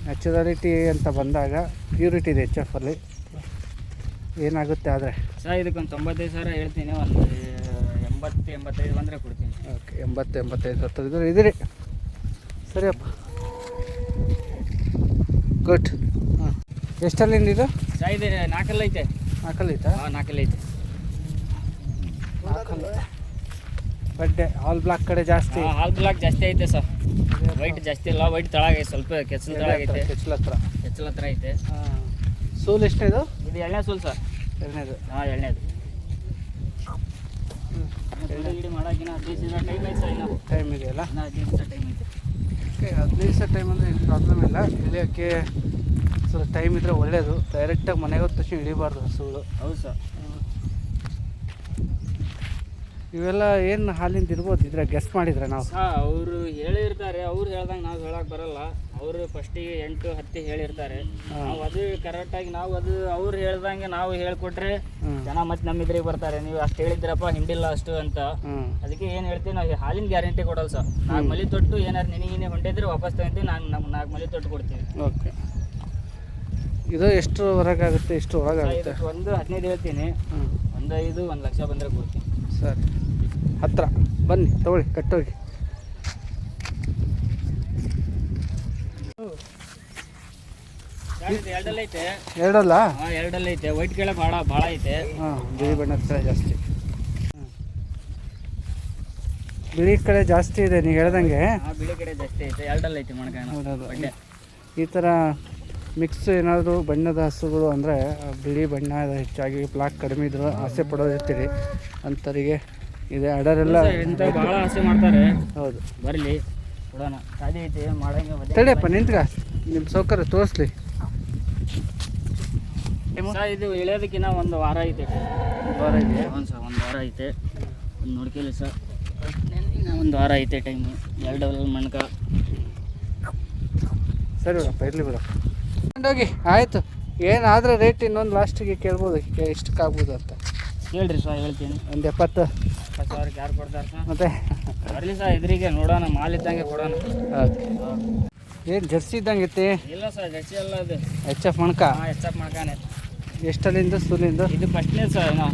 [SPEAKER 1] ನ್ಯಾಚುರಾಲಿಟಿ ಅಂತ ಬಂದಾಗ ಪ್ಯೂರಿಟಿ ಇದೆ ಎಚ್ ಎಫ್ ಅಲ್ಲಿ. ಏನಾಗುತ್ತೆ ಆದರೆ
[SPEAKER 2] ಸರ್ ಇದಕ್ಕೊಂದು 95,000 ಹೇಳ್ತೀನಿ. ಒಂದು 80-85 ಬಂದರೆ ಕೊಡ್ತೀನಿ.
[SPEAKER 1] ಓಕೆ, 80-85 ಹತ್ತಿರ ಇದ್ದೀರಿ. ಸರಿಯಪ್ಪ, ಗುಡ್. ಹಾಂ, ಎಷ್ಟಲ್ಲಿಂದ ಇದು?
[SPEAKER 2] ಸರ್ ಇದು 4 ಐತೆ.
[SPEAKER 1] 4 ಐತಾ?
[SPEAKER 2] ಹಾಂ, 4 ಐತೆ.
[SPEAKER 1] 4 ಬಡ್ಡೆ ಆಲ್ ಬ್ಲಾಕ್ ಕಡೆ ಜಾಸ್ತಿ.
[SPEAKER 2] ಹಾಲ್ ಬ್ಲಾಕ್ ಜಾಸ್ತಿ ಐತೆ ಸರ್, ವೈಟ್ ಜಾಸ್ತಿ ಇಲ್ಲ. ವೈಟ್ ತಳಗೈತೆ, ಸ್ವಲ್ಪ ಕೆಚ್ಚಲು ತಳಗೈತೆ,
[SPEAKER 1] ಕೆಚ್ಚಲ ಹತ್ರ
[SPEAKER 2] ಐತೆ.
[SPEAKER 1] ಹಾಂ, ಸೂಲ್ ಎಷ್ಟನೇದು?
[SPEAKER 2] ಇದು ಎರಡನೇ ಸೂಲ್ ಸರ್.
[SPEAKER 1] ಎರಡನೇದು?
[SPEAKER 2] ಹಾಂ, ಎರಡನೇದು. ಇಡಿ ಮಾಡೋಕಿನ 15 ದಿವಸ ಟೈಮ್ ಐತೆ ಸರ್. ಇನ್ನು
[SPEAKER 1] ಟೈಮ್ ಇದೆಯಲ್ಲ?
[SPEAKER 2] 15 ದಿವಸ ಟೈಮ್ ಐತೆ.
[SPEAKER 1] ಓಕೆ, 15 ದಿವಸ ಟೈಮ್ ಅಂದರೆ ಏನು ಪ್ರಾಬ್ಲಮ್ ಇಲ್ಲ. ಇಳಿಯೋಕ್ಕೆ ಸ್ವಲ್ಪ ಟೈಮ್ ಇದ್ದರೆ ಒಳ್ಳೆಯದು. ಡೈರೆಕ್ಟಾಗಿ ಮನೆಗೆ ಹೋದ ತಕ್ಷಣ ಇಳಿಬಾರ್ದು ಹಸುಗಳು.
[SPEAKER 2] ಹೌದು ಸರ್.
[SPEAKER 1] ಇವೆಲ್ಲ ಏನು ಹಾಲಿಂದ ಇರ್ಬೋದು ಇದ್ರೆ ಗೆಸ್ಟ್ ಮಾಡಿದ್ರೆ ನಾವು?
[SPEAKER 2] ಹಾಂ, ಅವರು ಹೇಳಿರ್ತಾರೆ. ಅವ್ರು ಹೇಳ್ದಂಗೆ ನಾವು ಹೇಳಕ್ಕೆ ಬರಲ್ಲ. ಅವರು ಫಸ್ಟಿಗೆ 8-10 ಹೇಳಿರ್ತಾರೆ. ನಾವು ಅದು ಕರೆಕ್ಟಾಗಿ ನಾವು ಅದು ಅವ್ರು ಹೇಳ್ದಂಗೆ ನಾವು ಹೇಳ್ಕೊಟ್ರೆ ಜನ ಮತ್ತೆ ನಮ್ಮಿದ್ರಿಗೆ ಬರ್ತಾರೆ. ನೀವು ಅಷ್ಟು ಹೇಳಿದ್ರಪ್ಪ, ಹಿಂಡಿಲ್ಲ ಅಷ್ಟು ಅಂತ. ಅದಕ್ಕೆ ಏನು ಹೇಳ್ತೀವಿ ನಾವು, ಹಾಲಿನ ಗ್ಯಾರಂಟಿ ಕೊಡಲ್ಲ ಸರ್. 4 ಮಲಿ ತೊಟ್ಟು ಏನಾರು ನಿನಗಿನೇ ಹೊಂಟಿದ್ರೆ ವಾಪಸ್ ತಗೊಂತೀವಿ. ನಮ್ಗೆ 4 ಮಲಿ ತೊಟ್ಟು ಕೊಡ್ತೀವಿ.
[SPEAKER 1] ಓಕೆ, ಇದು ಎಷ್ಟು ಹೊರಗಾಗುತ್ತೆ? ಎಷ್ಟು ಒಳಗಾಗುತ್ತೆ?
[SPEAKER 2] ಒಂದು 15 ಹೇಳ್ತೀನಿ. ಒಂದು 5 1 ಲಕ್ಷ ಬಂದರೆ ಕೊಡ್ತೀನಿ.
[SPEAKER 1] ಸರಿ, ಹತ್ರ ಬನ್ನಿ, ತಗೊಳ್ಳಿ, ಕಟ್ಟೋಗಿ.
[SPEAKER 2] ಎರಡಲ್ಲ ಐತೆ.
[SPEAKER 1] ಎರಡಲ್ಲ?
[SPEAKER 2] ಹಾಂ, ಎರಡಲ್ಲ ಐತೆ. ವೈಟ್ ಕೆಳ ಭಾಳ ಐತೆ.
[SPEAKER 1] ಹಾಂ, ಬಿಳಿ ಬಣ್ಣದ ಕಡೆ ಜಾಸ್ತಿ. ಬಿಳಿ ಕಡೆ ಜಾಸ್ತಿ ಇದೆ ನೀವು ಹೇಳ್ದಂಗೆ.
[SPEAKER 2] ಹಾಂ, ಬಿಳಿ ಕಡೆ ಜಾಸ್ತಿ ಐತೆ. ಎರಡಲ್ಲ ಐತೆ ಮಣಕಾಯಿ.
[SPEAKER 1] ಹೌದೌದು. ಈ ಥರ ಮಿಕ್ಸ್ ಏನಾದರೂ ಬಣ್ಣದ ಹಸುಗಳು ಅಂದರೆ ಬಿಳಿ ಬಣ್ಣ ಹೆಚ್ಚಾಗಿ ಬ್ಲಾಕ್ ಕಡಿಮೆ ಇದ್ರು ಆಸೆ ಪಡೋದಿರ್ತೀರಿ ಅಂಥವರಿಗೆ ಇದೆ ಅಡರೆಲ್ಲ
[SPEAKER 2] ಇಂಥ ಭಾಳ ಆಸೆ ಮಾಡ್ತಾರೆ.
[SPEAKER 1] ಹೌದು.
[SPEAKER 2] ಬರಲಿ ಕೊಡೋಣ, ಖಾಲಿ ಐತಿ ಮಾಡಂಗೆ
[SPEAKER 1] ತಡಿಯಪ್ಪ ನಿಂತ್ಗ, ನಿಮ್ಮ ಸೌಕರ್ಯ ತೋರಿಸ್ಲಿ.
[SPEAKER 2] ಇದು ಇಳಿಯೋದಕ್ಕಿನ್ನ ಒಂದು ವಾರ ಐತೆ.
[SPEAKER 1] ವಾರ ಇದೆ.
[SPEAKER 2] ಒಂದು ಸರ್ ಒಂದು ವಾರ ಐತೆ, ನೋಡ್ಕೊಳ್ಳಿ ಸರ್. ಇನ್ನು ಒಂದು ವಾರ ಐತೆ ಟೈಮು. 2 ಮಣ್ಕ.
[SPEAKER 1] ಸರಿ ಬಿಡಪ್ಪ, ಇರಲಿ ಬಿಡಪ್ಪ. ಹೋಗಿ ಆಯಿತು. ಏನಾದರೆ ರೇಟ್ ಇನ್ನೊಂದು ಲಾಸ್ಟಿಗೆ ಕೇಳ್ಬೋದು, ಎಷ್ಟಕ್ಕಾಗ್ಬೋದು ಅಂತ
[SPEAKER 2] ಹೇಳ್ರಿ ಸರ್, ಹೇಳ್ತೀನಿ.
[SPEAKER 1] ಒಂದು 70
[SPEAKER 2] ಸಾವಿರಕ್ಕೆ ಯಾರು ಕೊಡ್ತಾರೆ ಸರ್?
[SPEAKER 1] ಮತ್ತೆ
[SPEAKER 2] ಬರಲಿ ಸರ್, ಎದುರಿಗೆ ನೋಡೋಣ, ಮಾಲ್ ಇದ್ದಂಗೆ ಕೊಡೋಣ.
[SPEAKER 1] ಏನು ಜರ್ಸಿ ಇದ್ದಂಗೆ ಐತಿ?
[SPEAKER 2] ಇಲ್ಲ ಸರ್, ಜರ್ಸಿ ಎಲ್ಲ ಇದು
[SPEAKER 1] HF ಮಣ್ಕ.
[SPEAKER 2] ಹಾಂ, ಹೆಚ್ಚಪ್ ಮಾಡ್ಕಾನೆ.
[SPEAKER 1] ಎಷ್ಟಲ್ಲಿಂದ ಸೂಲಿಂದ?
[SPEAKER 2] ಇದು ಫಸ್ಟ್ನೇ ಸರ್, ಇನ್ನು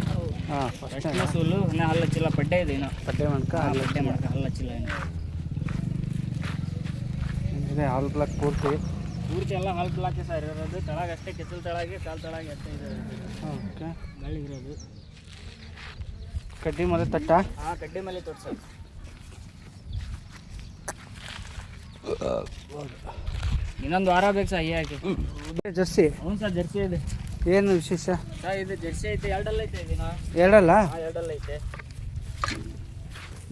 [SPEAKER 1] ಹಾಂ,
[SPEAKER 2] ಫಸ್ಟ್ನೇ ಸೂಲು. ಇನ್ನೂ ಹಲ್ಲು ಹಚ್ಚಿಲ್ಲ, ಪಡ್ಡೆ ಇದೆ ಇನ್ನು.
[SPEAKER 1] ಪಡ್ಡೆ ಮಣ್ಕ
[SPEAKER 2] ಪಡ್ಡೆ ಮಾಡ್ಕ ಹಲ್ಲು ಹಚ್ಚಿಲ್ಲ ಇನ್ನು.
[SPEAKER 1] ಇದೆ ಹಾಲ್ ಬ್ಲಾಕ್ ಪೂರ್ತಿ.
[SPEAKER 2] ಪೂರ್ತಿ ಎಲ್ಲ ಹಾಲ್ ಬ್ಲಾಕೆ ಸರ್ ಇರೋದು. ತಳಗೆ ಅಷ್ಟೇ, ಕೆಸಲು ತಳಗೆ, ಕಾಲು ತಳಗೆ ಅಷ್ಟೇ ಇದೆ.
[SPEAKER 1] ಓಕೆ.
[SPEAKER 2] ಗಳಿಗಿರೋದು
[SPEAKER 1] ಕಡ್ಡಿ ಮೇಲೆ ತಟ್ಟ.
[SPEAKER 2] ಹಾಂ, ಕಡ್ಡಿ ಮೇಲೆ ತೊಟ್ಟು ಸರ್. ಇನ್ನೊಂದು ವಾರ ಬೇಕು ಸರ್ ಹಾಕಿ.
[SPEAKER 1] ಜರ್ಸಿ?
[SPEAKER 2] ಹ್ಞೂ ಸರ್, ಜರ್ಸಿ ಇದೆ.
[SPEAKER 1] ಏನು ವಿಶೇಷ
[SPEAKER 2] ಸರ್? ಇದು ಜರ್ಸಿ ಐತೆ, 2 ಐತೆ ಇದೀನ.
[SPEAKER 1] 2
[SPEAKER 2] ಹಾಂ, 2 ಐತೆ.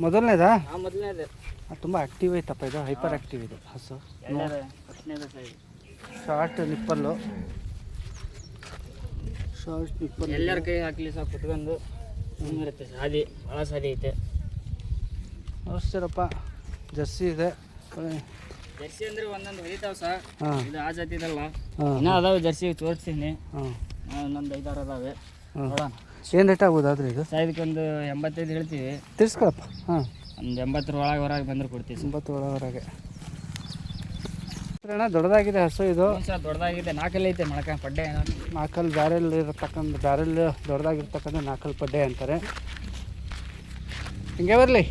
[SPEAKER 1] ಮೊದಲನೇದಾ?
[SPEAKER 2] ಹಾಂ, ಮೊದಲನೇದು.
[SPEAKER 1] ತುಂಬ ಆ್ಯಕ್ಟಿವ್ ಐತಪ್ಪ ಇದು, ಹೈಪರ್ ಆ್ಯಕ್ಟಿವ್ ಇದು ಹಸು.
[SPEAKER 2] ಫಸ್ಟ್ನೇದು ಸರ್ ಇದು.
[SPEAKER 1] Short nipple, short nipple.
[SPEAKER 2] ಎಲ್ಲರ ಕೈ ಹಾಕಲಿ ಸರ್, ಕುತ್ಕೊಂಡು ಇರುತ್ತೆ. ಸಾದಿ ಭಾಳ ಸಾದಿ ಐತೆ.
[SPEAKER 1] ಅಷ್ಟೇರಪ್ಪ. ಜರ್ಸಿ ಇದೆ.
[SPEAKER 2] ಜರ್ಸಿ ಅಂದ್ರೆ ಒಂದೊಂದು ಹೊಡಿತಾವ ಸರ್.
[SPEAKER 1] ಹಾಂ.
[SPEAKER 2] ಇದು ಆ ಜಾತಿದಲ್ಲ.
[SPEAKER 1] ಹಾಂ.
[SPEAKER 2] ಇನ್ನೂ ಅದಾವೆ ಜರ್ಸಿ, ತೋರಿಸ್ತೀನಿ.
[SPEAKER 1] ಹಾಂ.
[SPEAKER 2] ಇನ್ನೊಂದು 5-6 ಅದಾವೆ.
[SPEAKER 1] ಹಾಂ.
[SPEAKER 2] ನೋಡೋಣ.
[SPEAKER 1] ಏನು ರೇಟ್ ಆಗ್ಬೋದಾದ್ರೆ ಇದು?
[SPEAKER 2] ಸರ್ ಇದಕ್ಕೊಂದು 85 ಹೇಳ್ತೀವಿ.
[SPEAKER 1] ತಿರ್ಸ್ಕೊಳಪ್ಪ. ಹಾಂ,
[SPEAKER 2] ಒಂದು 80 ಒಳಗೆ ಹೊರಗೆ ಬಂದ್ರೆ ಕೊಡ್ತೀವಿ ಸರ್.
[SPEAKER 1] 90 ಒಳವರೆಗೆ. ಅಣ್ಣ ದೊಡ್ಡದಾಗಿದೆ ಹಸು ಇದು.
[SPEAKER 2] ಹ್ಞೂ ಸರ್, ದೊಡ್ಡದಾಗಿದೆ. 4 ಐತೆ ಮೊಳಕ ಪಡ್ಡೆ.
[SPEAKER 1] 4 ಬ್ಯಾರೆಲ್ ಇರತಕ್ಕಂಥ, ಬ್ಯಾರೆಲ್ ದೊಡ್ಡದಾಗಿರ್ತಕ್ಕಂಥ 4 ಪಡ್ಡೆ ಅಂತಾರೆ. ಹಿಂಗೆ ಬರಲಿ,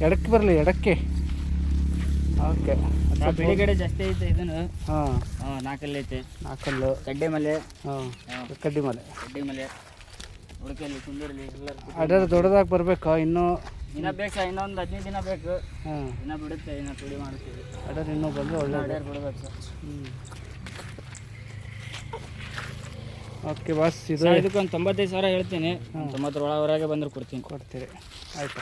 [SPEAKER 1] ಎಡಕ್ಕೆ ಬರಲಿ, ಎಡಕ್ಕೆ. ಓಕೆ.
[SPEAKER 2] ಬೆಳಿಗಡೆ ಜಾಸ್ತಿ ಐತೆ ಇದನ್ನು.
[SPEAKER 1] ಹಾಂ.
[SPEAKER 2] ಹಾಂ, 4 ಐತೆ.
[SPEAKER 1] 4
[SPEAKER 2] ಕಡ್ಡೆ ಮಲೆ.
[SPEAKER 1] ಹಾಂ, ಕಡ್ಡಿ ಮಲೆ.
[SPEAKER 2] ಕಡ್ಡಿ ಮಲೆ ಹುಡುಕಲ್ಲಿ ಕುಂದಿರಲಿ ಎಲ್ಲರೂ.
[SPEAKER 1] ಅಡ್ಡಾರು ದೊಡ್ಡದಾಗಿ ಬರಬೇಕು ಇನ್ನೂ.
[SPEAKER 2] ಇನ್ನೂ ಬೇಕು ಸರ್, ಇನ್ನೊಂದು 15 ದಿನ ಬೇಕು.
[SPEAKER 1] ಹಾಂ,
[SPEAKER 2] ಇನ್ನೂ ಬಿಡುತ್ತೆ, ಇನ್ನೂ ತುಡಿ ಮಾಡ್ತೀವಿ.
[SPEAKER 1] ಅಡ್ಡಾರು ಇನ್ನೂ ಬಂದರೆ ಒಳ್ಳೆ
[SPEAKER 2] ಅಡ್ಯಾರು ಬಿಡ್ಬೇಕು ಸರ್.
[SPEAKER 1] Okay boss. ಇದು
[SPEAKER 2] ಸರ್ ಇದಕ್ಕೊಂದು 95,000 ಹೇಳ್ತೀನಿ. 90 ಒಳಗೆ ಬಂದ್ರೆ ಕೊಡ್ತೀನಿ.
[SPEAKER 1] ಕೊಡ್ತೀರಿ. ಆಯಿತು.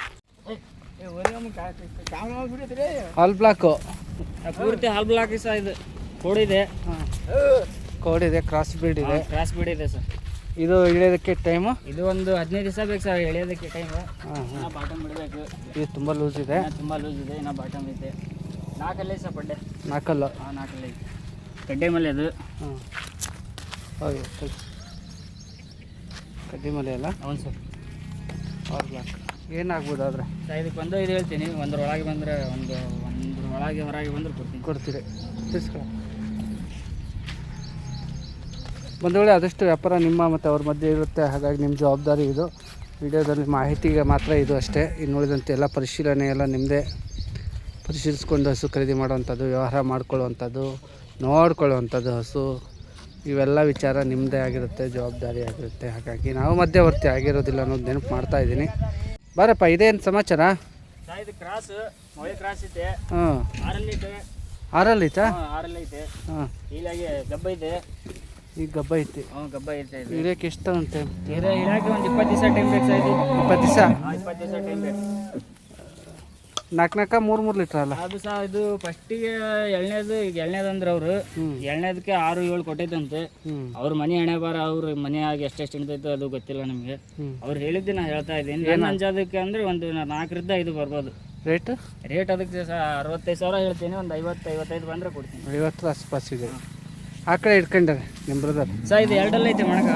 [SPEAKER 2] ಬಿಡುತ್ತೆ
[SPEAKER 1] ಹಾಲ್ ಬ್ಲಾಕು
[SPEAKER 2] ಪೂರ್ತಿ ಹಾಲ್ ಬ್ಲಾಕ್ ಸರ್. ಇದು ಕೋಡಿದೆ.
[SPEAKER 1] ಹಾಂ, ಕೋಡ್ ಇದೆ, ಕ್ರಾಸ್ ಬ್ರೀಡ್ ಇದೆ.
[SPEAKER 2] ಕ್ರಾಸ್ ಬೀಡ್ ಇದೆ ಸರ್.
[SPEAKER 1] ಇದು ಇಳಿಯೋದಕ್ಕೆ ಟೈಮು?
[SPEAKER 2] ಇದು ಒಂದು 15 ದಿವಸ ಬೇಕು ಸರ್ ಎಳೆಯೋದಕ್ಕೆ ಟೈಮು.
[SPEAKER 1] ಹಾಂ.
[SPEAKER 2] ಇನ್ನೂ ಬಾಟಮ್ ಬಿಡಬೇಕು.
[SPEAKER 1] ಇದು ತುಂಬ ಲೂಸ್ ಇದೆ.
[SPEAKER 2] ತುಂಬ ಲೂಸ್ ಇದೆ. ಇನ್ನೂ ಬಾಟಮ್ ಐತೆ. 4 ಸರ್ ಪಡ್ಡೆ.
[SPEAKER 1] 4.
[SPEAKER 2] ಹಾಂ, 4 ಐತೆ. ಕಡ್ಡೆ ಮಲೆ ಅದು.
[SPEAKER 1] ಹಾಂ, ಹೌದು. ಕಡ್ಡಿ ಮಲೆ ಅಲ್ಲ?
[SPEAKER 2] ಹೌದು ಸರ್.
[SPEAKER 1] ಹಾಲ್ ಬ್ಲಾಕ್ ಏನಾಗ್ಬೋದು ಆದರೆ?
[SPEAKER 2] ಸರ್ ಇದಕ್ಕೆ ಒಂದು 5 ಹೇಳ್ತೀನಿ. 1 ಒಳಗೆ ಬಂದರೆ ಒಂದ್ರ ಒಳಗೆ ಹೊರಗೆ ಬಂದ್ರೆ ಕೊಡ್ತೀನಿ.
[SPEAKER 1] ಕೊಡ್ತೀರಿ. ತಿಳಿಸ್ಕೊಳ. ಒಂದು ವೇಳೆ ಆದಷ್ಟು ವ್ಯಾಪಾರ ನಿಮ್ಮ ಮತ್ತು ಅವ್ರ ಮಧ್ಯೆ ಇರುತ್ತೆ, ಹಾಗಾಗಿ ನಿಮ್ಮ ಜವಾಬ್ದಾರಿ ಇದು. ವಿಡಿಯೋದಲ್ಲಿ ಮಾಹಿತಿಗೆ ಮಾತ್ರ ಇದು ಅಷ್ಟೇ. ಇನ್ನು ಉಳಿದಂತೆ ಎಲ್ಲ ಪರಿಶೀಲನೆ ಎಲ್ಲ ನಿಮ್ಮದೇ. ಪರಿಶೀಲಿಸ್ಕೊಂಡು ಹಸು ಖರೀದಿ ಮಾಡುವಂಥದ್ದು, ವ್ಯವಹಾರ ಮಾಡ್ಕೊಳ್ಳುವಂಥದ್ದು, ನೋಡ್ಕೊಳ್ಳುವಂಥದ್ದು ಹಸು, ಇವೆಲ್ಲ ವಿಚಾರ ನಿಮ್ಮದೇ ಆಗಿರುತ್ತೆ, ಜವಾಬ್ದಾರಿ ಆಗಿರುತ್ತೆ. ಹಾಗಾಗಿ ನಾವು ಮಧ್ಯವರ್ತಿ ಆಗಿರೋದಿಲ್ಲ ಅನ್ನೋದು ನೆನಪು ಮಾಡ್ತಾ ಇದ್ದೀನಿ. ಬಾರಪ್ಪ, ಇದೇನು ಸಮಾಚಾರ?
[SPEAKER 2] ಸರ್ ಇದು ಕ್ರಾಸ್, ಮೊಳೆ ಕ್ರಾಸ್ ಐತೆ.
[SPEAKER 1] ಹಾಂ,
[SPEAKER 2] 6 ಐತೆ.
[SPEAKER 1] 6 ಐತಾ?
[SPEAKER 2] 6 ಐತೆ.
[SPEAKER 1] ಹಾಂ,
[SPEAKER 2] ಹೀಗಾಗಿ ಗಬ್ಬ ಐತೆ.
[SPEAKER 1] ಈಗ ಗಬ್ಬ ಐತಿ.
[SPEAKER 2] ಹ್ಞೂ, ಗಬ್ಬ ಐತೆ. ಇದು
[SPEAKER 1] ಇಳಿಯೋಕೆ ಎಷ್ಟು ಉಂಟು?
[SPEAKER 2] ಇಳಕ್ಕೆ ಒಂದು 20 ದಿವಸ ಟೈಮ್ ಬೇಕು ಸರ್. ಇದು
[SPEAKER 1] 20 ದಿವಸ?
[SPEAKER 2] ಹಾಂ, 20 ದಿವಸ ಟೈಮ್ ಬೇಕು.
[SPEAKER 1] 4 3 ಲೀಟ್ರ್ ಅಲ್ಲ
[SPEAKER 2] ಅದು ಸಹ ಇದು ಫಸ್ಟಿಗೆ ಎಳ್ನೇದು. ಈಗ ಎಳ್ನೇದು ಅಂದ್ರೆ ಅವರು ಎಳ್ನೇದಕ್ಕೆ 6-7 ಕೊಟ್ಟೈತಂತೆ. ಅವ್ರ ಮನೆ ಹಣೆ ಬಾರ, ಅವ್ರ ಮನೆಯಾಗಿ ಎಷ್ಟೆಷ್ಟು ಹಿಡಿತೈತೋ ಅದು ಗೊತ್ತಿಲ್ಲ ನಮಗೆ. ಅವ್ರು ಹೇಳಿದ್ದು ನಾನು ಹೇಳ್ತಾ ಇದ್ದೀನಿ. ಏನು ಅಂಜೋದಕ್ಕೆ ಅಂದರೆ ಒಂದು 4ರಿಂದ 5 ಬರ್ಬೋದು
[SPEAKER 1] ರೇಟ್.
[SPEAKER 2] ಅದಕ್ಕೆ ಸಹ 65,000 ಹೇಳ್ತೀನಿ. ಒಂದು 50-55 ಬಂದರೆ ಕೊಡ್ತೀನಿ.
[SPEAKER 1] 50 ಆಸ್ಪಾಸಿದೆ. ಆ ಕಡೆ ಇಟ್ಕೊಂಡಾರೆ ನಿಮ್ಮ ಬ್ರದರ್.
[SPEAKER 2] ಸರ್ ಇದು 2 ಐತೆ ಮೊಣಕ.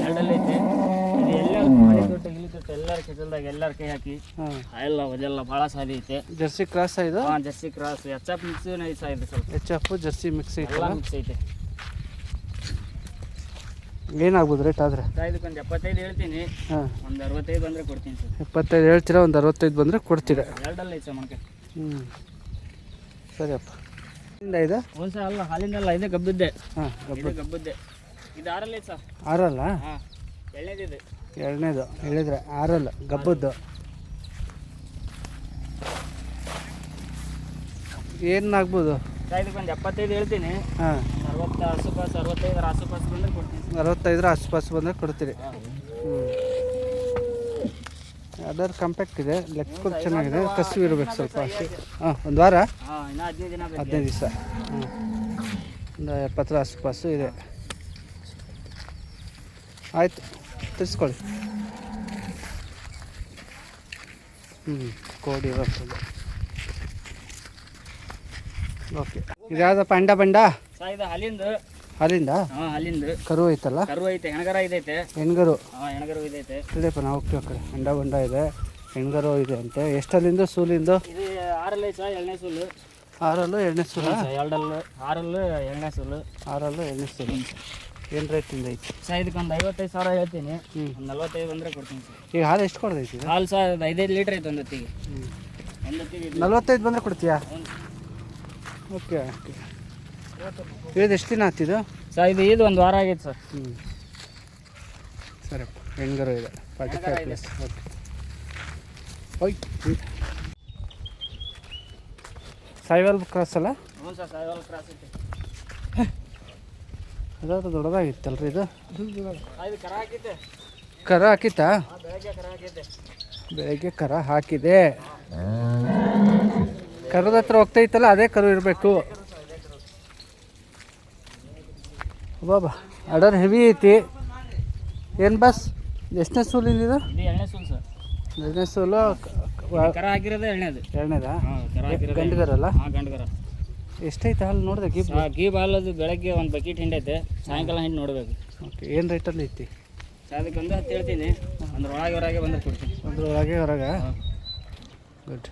[SPEAKER 2] 2 ಐತೆ. ಇದು ಎಲ್ಲರೂ ಮನೆ ತೊಟ್ಟು ಗಿಲಿ ತೊಟ್ಟು ಎಲ್ಲರೂ ಕೆಸಲ್ದಾಗ ಎಲ್ಲರ ಕೈ ಹಾಕಿ ಎಲ್ಲ ಅದೆಲ್ಲ ಭಾಳ ಸಾದಿ ಐತೆ.
[SPEAKER 1] ಜರ್ಸಿ ಕ್ರಾಸ್ ಇದು?
[SPEAKER 2] ಹಾಂ, ಜರ್ಸಿ ಕ್ರಾಸ್. HF ಮಿಕ್ಸ್ ಸಹ ಇದೆ ಸ್ವಲ್ಪ.
[SPEAKER 1] HF ಜರ್ಸಿ ಮಿಕ್ಸ್ ಐತೆ.
[SPEAKER 2] ಎಲ್ಲ ಮಿಕ್ಸ್ ಐತೆ.
[SPEAKER 1] ಏನಾಗ್ಬೋದು ರೇಟ್ ಆದರೆ?
[SPEAKER 2] ಸರ್ ಇದಕ್ಕೊಂದು 75 ಹೇಳ್ತೀನಿ.
[SPEAKER 1] ಹಾಂ,
[SPEAKER 2] ಒಂದು 65 ಬಂದರೆ ಕೊಡ್ತೀನಿ ಸರ್.
[SPEAKER 1] 75 ಹೇಳ್ತೀರಾ? ಒಂದು 65 ಬಂದರೆ ಕೊಡ್ತೀರಾ?
[SPEAKER 2] 2 ಐತೆ ಸರ್ ಮೊಣಕೆ.
[SPEAKER 1] ಸರಿಯಪ್ಪ. ಇದು
[SPEAKER 2] ಒಂದು ಸರ್ ಅಲ್ಲ, ಹಾಲಿಂದಲ್ಲ, ಇದೆ ಗಬ್ಬದ್ದೆ.
[SPEAKER 1] ಹಾಂ,
[SPEAKER 2] ಇದು ಗಬ್ಬದ್ದೆ. ಇದು 6 ಐತೆ ಸರ್.
[SPEAKER 1] 6
[SPEAKER 2] ಹಾಂ, 2ನೇದಿದೆ.
[SPEAKER 1] 2ನೇದು ಹೇಳಿದ್ರೆ 6 ಗಬ್ಬದ್ದು. ಏನಾಗ್ಬೋದು?
[SPEAKER 2] ಸರ್ ಇದಕ್ಕೊಂದು 75 ಹೇಳ್ತೀನಿ.
[SPEAKER 1] ಹಾಂ,
[SPEAKER 2] 60 ಆಸುಪಾಸು, 65 ಆಸುಪಾಸು ಬಂದರೆ ಕೊಡ್ತೀನಿ.
[SPEAKER 1] 65 ಆಸ್ಪಾಸು ಬಂದರೆ ಕೊಡ್ತೀರಿ. ಅದರ್ ಕಾಂಪ್ಯಾಕ್ಟ್ ಇದೆ, ಲೆಗ್ ಕೂಡ ಚೆನ್ನಾಗಿದೆ, ಕಸಿವು ಇರಬೇಕು ಸ್ವಲ್ಪ ಅಷ್ಟೇ. ಹಾಂ, ಒಂದು ವಾರ
[SPEAKER 2] ಹಾಂ, ಇನ್ನು 15 ದಿನ ಬೇಕು.
[SPEAKER 1] 15 ದಿವಸ. ಹ್ಞೂ, ಒಂದು 70 ಆಸುಪಾಸು ಇದೆ. ಆಯಿತು, ತಿರ್ಸ್ಕೊಳ್ಳಿ. ಕೋಡಿ ಇರೋದು. ಓಕೆ, ಇದ್ಯಾವುದಪ್ಪ ಅಂಡ ಬಂಡ?
[SPEAKER 2] ಇದು ಹಾಲಿಂದು.
[SPEAKER 1] ಹಾಲಿಂದ?
[SPEAKER 2] ಹಾಂ, ಹಾಲಿಂದು.
[SPEAKER 1] ಕರು ಐತಲ್ಲ?
[SPEAKER 2] ಕರು ಐತೆ, ಹೆಣ್ಗರ ಇದೈತೆ.
[SPEAKER 1] ಹೆಣ್ಗರು?
[SPEAKER 2] ಹಾಂ, ಹೆಣ್ಗರು ಇದೈತೆ.
[SPEAKER 1] ಇದೆಪ್ಪ, ನಾವು ಹೋಗ್ತೀವಿ ಆ ಕಡೆ. ಅಂಡ ಬಂಡ ಇದೆ, ಹೆಣ್ಗರು ಇದೆ ಅಂತೆ. ಎಷ್ಟಲ್ಲಿಂದ ಸೂಲಿಂದು?
[SPEAKER 2] ಇದು 6 ಐತೆ ಸರ್, 2ನೇ ಸೂಲು.
[SPEAKER 1] 6 2ನೇ ಸೂಲ?
[SPEAKER 2] 2 6 2ನೇ ಸೂಲು.
[SPEAKER 1] 6 2ನೇ ಸೂಲು. ಏನು ರೇಟಿಂದ ಐತಿ
[SPEAKER 2] ಸರ್? ಇದಕ್ಕೊಂದು 55,000 ಹೇಳ್ತೀನಿ. ಒಂದು 45 ಬಂದರೆ ಕೊಡ್ತೀನಿ ಸರ್.
[SPEAKER 1] ಈಗ ಹಾಲು ಎಷ್ಟು ಕೊಡ್ತೈತಿ?
[SPEAKER 2] ಹಾಲು ಸರ್ 5 ಲೀಟ್ರ್ ಐತೆ ಒಂದು ಹೊತ್ತಿಗೆ.
[SPEAKER 1] 45 ಬಂದರೆ ಕೊಡ್ತೀಯಾ? Okay okay. ಇದು ಎಷ್ಟು ದಿನ ಆಗ್ತಿದ್ದು
[SPEAKER 2] ಸರ್? ಇದು 1 ವಾರ ಆಗೈತೆ ಸರ್.
[SPEAKER 1] ಸರಿಯಪ್ಪ, ಹೆಣ್ಗರು ಇದೆ. 45 ಪ್ಲಸ್. ಓಕೆ. ಓಯ್, ಸಾಯಿವಾಲ್ ಕ್ರಾಸ್ ಅಲ್ಲ?
[SPEAKER 2] ಹ್ಞೂ ಸರ್, ಸಾಯಿವಾಲ್ ಕ್ರಾಸ್ ಐತೆ.
[SPEAKER 1] ಅದಾದ್ರು ದೊಡ್ಡದಾಗಿತ್ತಲ್ರಿ ಇದು?
[SPEAKER 2] ಇದು ಕರ ಹಾಕಿದ್ದೆ.
[SPEAKER 1] ಕರ ಹಾಕಿತ್ತಾ?
[SPEAKER 2] ಬೆಳಗ್ಗೆ ಕರ ಹಾಕಿದ್ದೆ.
[SPEAKER 1] ಬೆಳಗ್ಗೆ ಕರ ಹಾಕಿದೆ. ಕರದ ಹತ್ರ ಹೋಗ್ತೈತಲ್ಲ, ಅದೇ ಕರು ಇರಬೇಕು. ಬಾಬಾ, ಆರ್ಡರ್ ಹೆವಿ ಐತಿ. ಏನು ಬಸ್? ಎಷ್ಟನೇ ಸೂಲಿಂದ ಇದು?
[SPEAKER 2] ಇದು 2ನೇ ಸೂಲು ಸರ್.
[SPEAKER 1] 2ನೇ ಸೂಲು.
[SPEAKER 2] ಕರ ಹಾಕಿರೋದು 2ನೇದು.
[SPEAKER 1] 2ನೇದಾ?
[SPEAKER 2] ಹಾಂ, ಕರ ಹಾಕಿರೋದು
[SPEAKER 1] ಗಂಡುಗರಲ್ಲ?
[SPEAKER 2] ಹಾಂ, ಗಂಡುಗರ.
[SPEAKER 1] ಎಷ್ಟೈತೆ ಹಾಲು ನೋಡಿದೆ?
[SPEAKER 2] ಗೀಬ್ ಹಾಲು ಅದು ಬೆಳಗ್ಗೆ 1 ಬಕೆಟ್ ಹಿಂಡೈತೆ, ಸಾಯಂಕಾಲ ಹಿಂಡಿ ನೋಡಬೇಕು.
[SPEAKER 1] ಓಕೆ, ಏನು ರೇಟಲ್ಲಿ ಐತಿ?
[SPEAKER 2] ಸರ್, ಅದಕ್ಕೊಂದು 10 ಹೇಳ್ತೀನಿ. ಅಂದ್ರೆ ಹೊರಗೆ ಬಂದರೆ ಕೊಡ್ತೀನಿ.
[SPEAKER 1] ಒಂದು ಒಳಗೆ ಹೊರಗೆ? ಗುಡ್.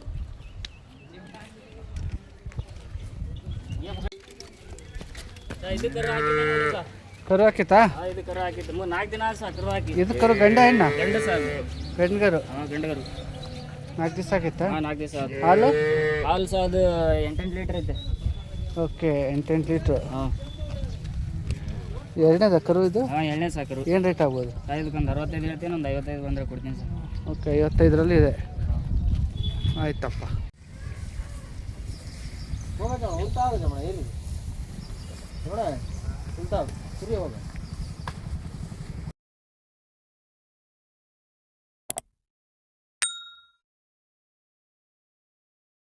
[SPEAKER 2] ಇದು ಕರು ಹಾಕಿದ್ದೆ ನೋಡಿ ಸರ್.
[SPEAKER 1] ಕರು ಹಾಕಿತಾ?
[SPEAKER 2] ಹಾಂ, ಇದು ಕರು ಹಾಕಿತ್ತು. 4 ದಿನ ಸರ್ ಕರು ಹಾಕಿ.
[SPEAKER 1] ಇದು ಕರು ಗಂಡ ಹೆಣ್ಣ?
[SPEAKER 2] ಗಂಡು ಸರ್.
[SPEAKER 1] ಗಂಡುಗರು?
[SPEAKER 2] ಹಾಂ, ಗಂಡುಗರು.
[SPEAKER 1] 4 ದಿವಸ ಆಗಿತ್ತಾ?
[SPEAKER 2] ಹಾಂ, 4 ದಿವಸ ಆದ.
[SPEAKER 1] ಹಾಲು?
[SPEAKER 2] ಹಾಲು ಸರ್ ಅದು 8 ಲೀಟ್ರ್ ಐತೆ.
[SPEAKER 1] Okay, 8 litre.
[SPEAKER 2] ಹಾಂ.
[SPEAKER 1] 2ನೇದ ಕರು ಇದು?
[SPEAKER 2] ಹಾಂ, 2ನೇ ಸಾಕರು.
[SPEAKER 1] ಏನು ರೇಟ್ ಆಗ್ಬೋದು?
[SPEAKER 2] ಸರ್, ಇದಕ್ಕೊಂದು 65 ಹೇಳ್ತೀನಿ, ಒಂದು 55 ಬಂದರೆ ಕೊಡ್ತೀನಿ ಸರ್.
[SPEAKER 1] ಓಕೆ, 55ರಲ್ಲಿ ಇದೆ. ಆಯ್ತಪ್ಪ.
[SPEAKER 2] ಹೋಗ